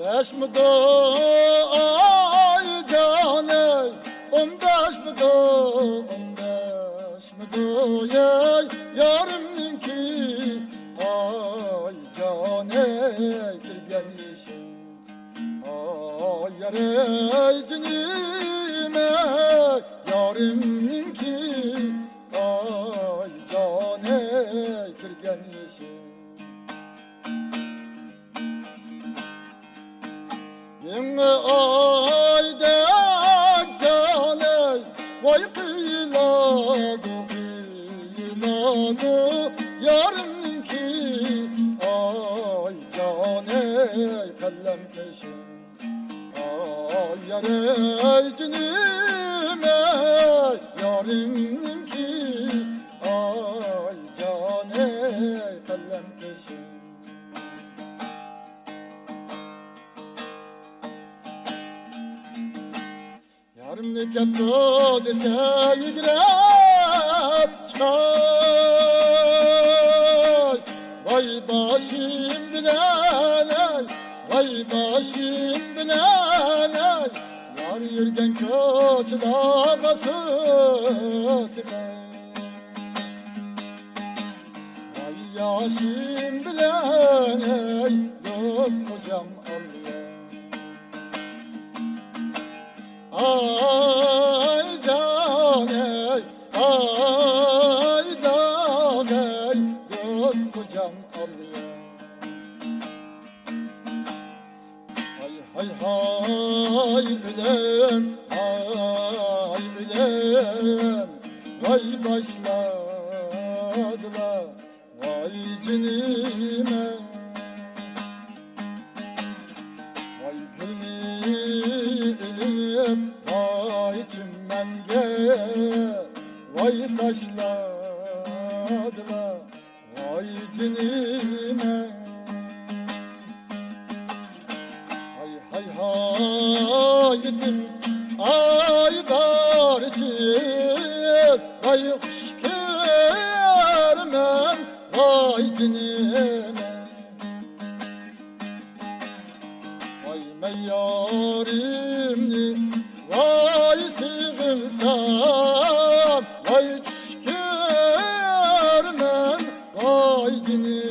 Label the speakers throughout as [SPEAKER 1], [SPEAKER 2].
[SPEAKER 1] 15'midi ay caney, 15'midi, 15'midi ey yarimninki ay caney kirgen işim. Ay yarey cinime yarimninki ay caney kirgen işim. Yenge aydak caney vay kıyladı kıyladı yarimninki ay caney kallem peşin. Ay yarey cinime yarimninki ay caney kallem peşin. Yarimni kepto dese yigirep çıkay. Vay başım bilen ey, vay başım bilen ey. Yar yürgen koçda kası sıkay. Vay yaşım bilen ey, dost hocam Allah. Ay caney, ay dağey, dost kocam alıyor. Hay hay hay ölen, hay ölen, vay başladılar, vay cinime. Vay gülüm, vay çimenge, vay taşladılar, vay cinime. Hay hay haydim, ay barçil, vay kuş kermen, vay cinime. Vay meyarimni, vay sığılsam, vay çüşkermen, vay dinime.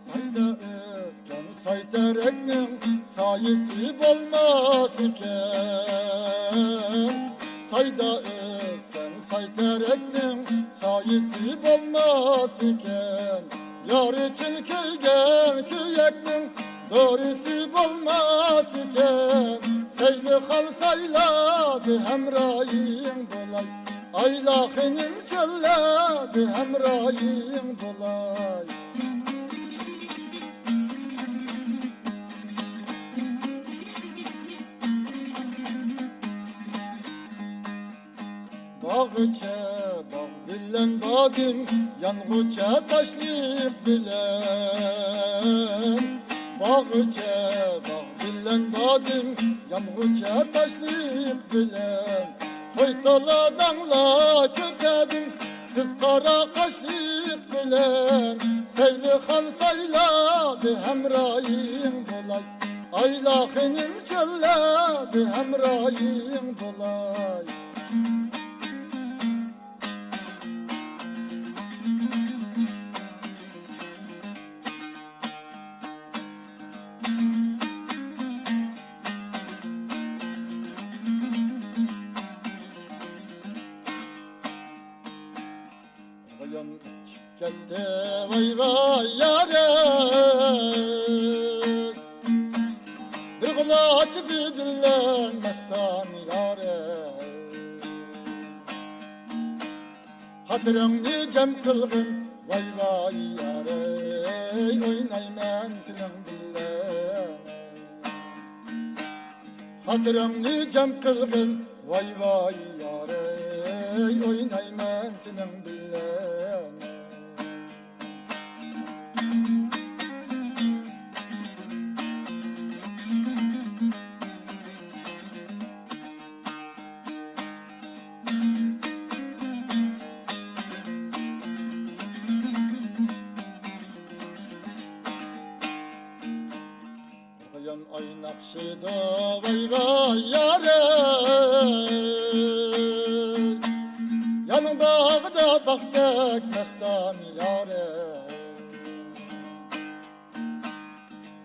[SPEAKER 1] Sayda özgen saytereknin sayısı olmaz iken. Sayda özgen saytereknin sayısı olmaz iken. Yar için köygen köyeknin doğrusu olmaz iken. Seyli hal sayladı hemrayim bolay, aylahinim çölladı hemrayim bolay. Bağıça bağ bilen badim, yangıça taşlayıp bilen. Bağıça bağ bilen badim, yangıça taşlayıp bilen. Hoytola dağla kötedim, siz kara kaşlayıp bilen. Seyli han sayladı hemrayim bolay, aylahinim çölladı hemrayim bolay. Vayam içip gitti vay vay yâre. Bir kulaç birbirlen mestan yâre. Hatırını cem kılgın vay vay yâre. Oynayman senin bilen. Hatırını cem kılgın vay vay yâre. Oynayman senin bilen. Vay nakşido vay vay yare, yanı bağda baktık mestami yare.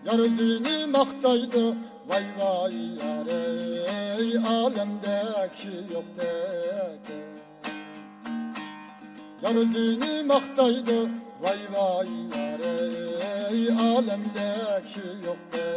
[SPEAKER 1] Yar özünü maktaydı vay vay yare, alemde kişi yok dedi. Yar özünü maktaydı vay vay yare, alemde kişi yok dedi.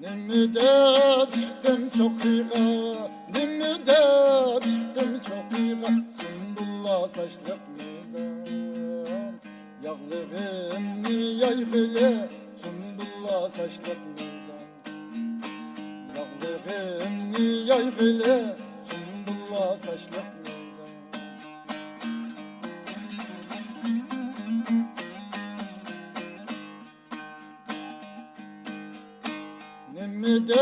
[SPEAKER 1] Nimide çıktım çok iyiga, nimide çıktım çok iyiga. Sümbülla saçlık mizan, yağlığımni yaygılı. Sümbülla saçlık mizan, yağlığımni yaygılı. Sümbülla saçlık mizan. Nimide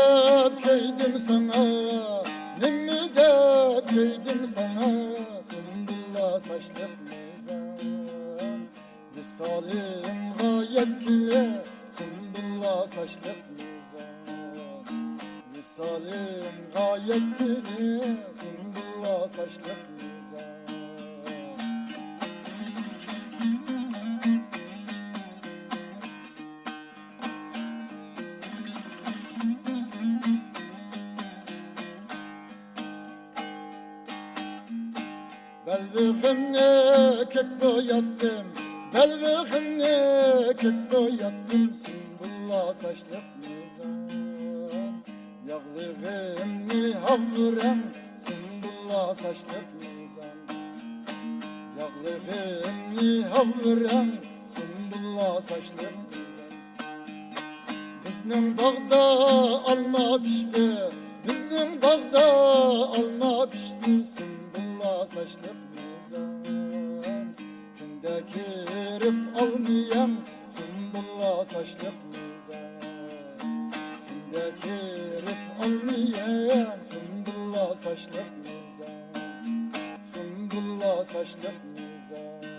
[SPEAKER 1] keydim sana, nimide keydim sana. Sümbülla saçlık mizan, visalim gayet kile. Sümbülla saçlık mizan, visalim gayet kile. Sümbülla saçlık mizan. Belvığımne kök boyattım, belvığımne kök boyattım. Sümbülla saçlık mizan, yağlığımni havran. Sümbülla saçlık mizan, yağlığımni havran. Sümbülla saçlık mizan. Bizning bağda alma pişti, bizning bağda alma pişti. Sümbülla saçlık mizan, künde kirip almayan. Sümbülla saçlık mizan, künde kirip almayan. Sümbülla saçlık mizan, sümbülla saçlık mizan.